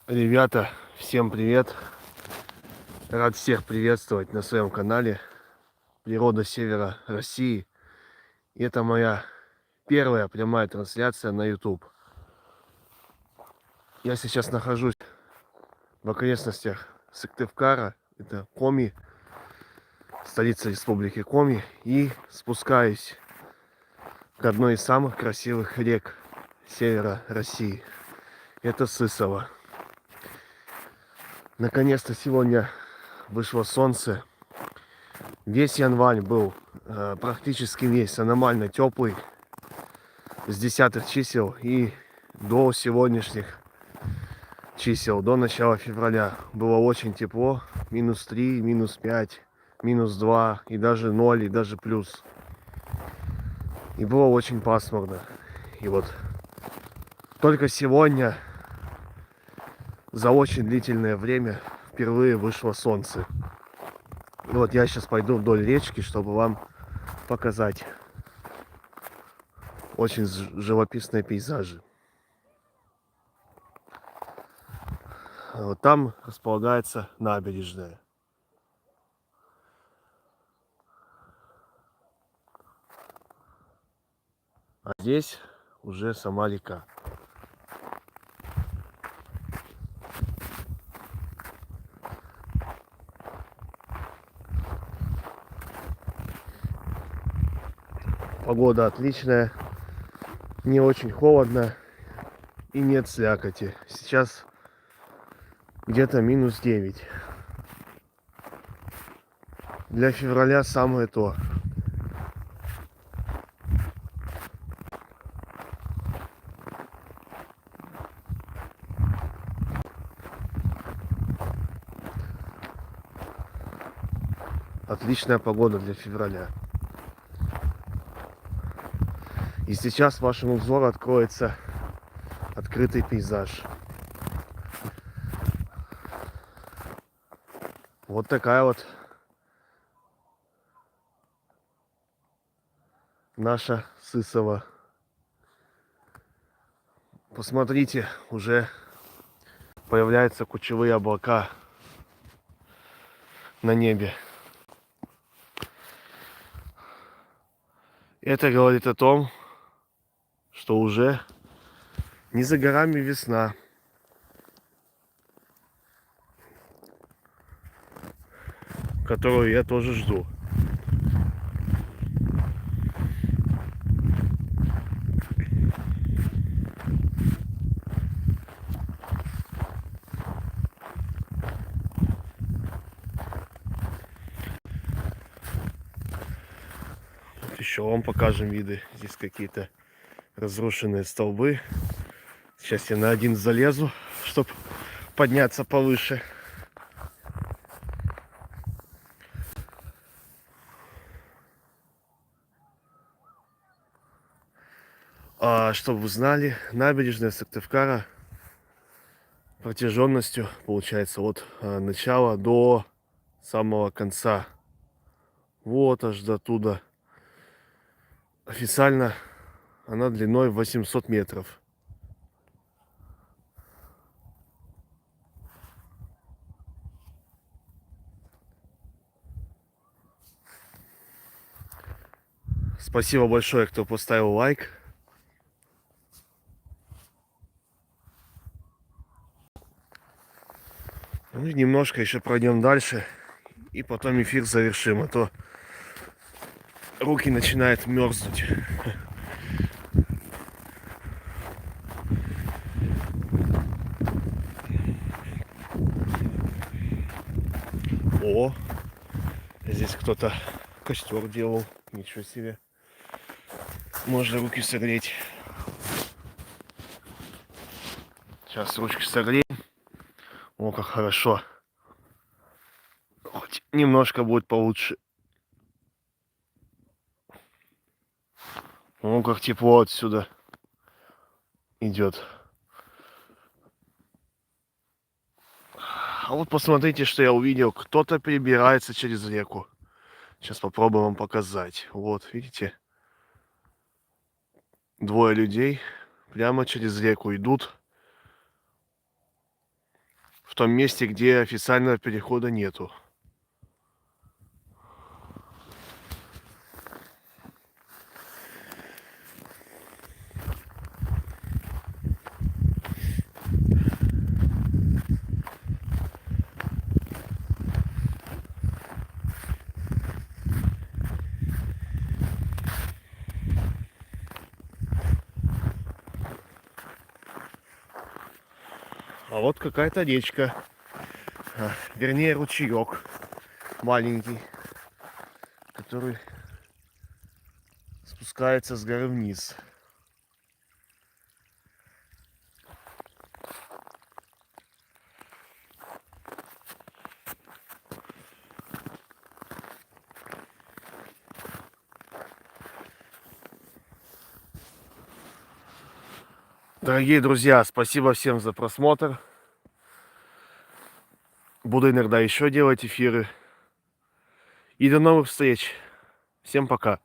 Ребята, всем привет! Рад всех приветствовать на своем канале Природа Севера России. И это моя первая прямая трансляция на YouTube. Я сейчас нахожусь в окрестностях Сыктывкара, это Коми, столица республики Коми, и спускаюсь к одной из самых красивых рек севера России. Это Сысово. Наконец-то сегодня вышло солнце. Весь январь был практически весь аномально теплый, с десятых чисел и до сегодняшних чисел, до начала февраля. Было очень тепло, -3, -5, -2, и даже 0, и даже плюс. И было очень пасмурно. И вот только сегодня, за очень длительное время, впервые вышло солнце. И вот я сейчас пойду вдоль речки, чтобы вам показать очень живописные пейзажи. Вот там располагается набережная. А здесь уже сама река. Погода отличная, не очень холодно и нет слякоти. Сейчас где-то -9. Для февраля самое то. Отличная погода для февраля. И сейчас вашему взору откроется открытый пейзаж. Вот такая вот наша Сысово. Посмотрите, уже появляются кучевые облака на небе. Это говорит о том, что уже не за горами весна. Которую я тоже жду. Вот еще вам покажем виды. Здесь какие-то разрушенные столбы. Сейчас я на один залезу, чтобы подняться повыше. А чтобы вы знали, набережная Сыктывкара протяженностью получается от начала до самого конца. Вот аж до туда. Официально она длиной 800 метров. Спасибо большое, кто поставил лайк. Ну, немножко еще пройдем дальше. И потом эфир завершим. А то руки начинают мерзнуть. О, здесь кто-то костер делал. Ничего себе. Можно руки согреть. Сейчас ручки согреем. О, как хорошо. Хоть немножко будет получше. О, как тепло отсюда идет. А вот посмотрите, что я увидел. Кто-то перебирается через реку. Сейчас попробую вам показать. Вот, видите? Двое людей прямо через реку идут. том месте, где официального перехода нету. А вот какая-то речка, вернее ручеек маленький, который спускается с горы вниз. Дорогие друзья, спасибо всем за просмотр. Буду иногда еще делать эфиры. И до новых встреч. Всем пока.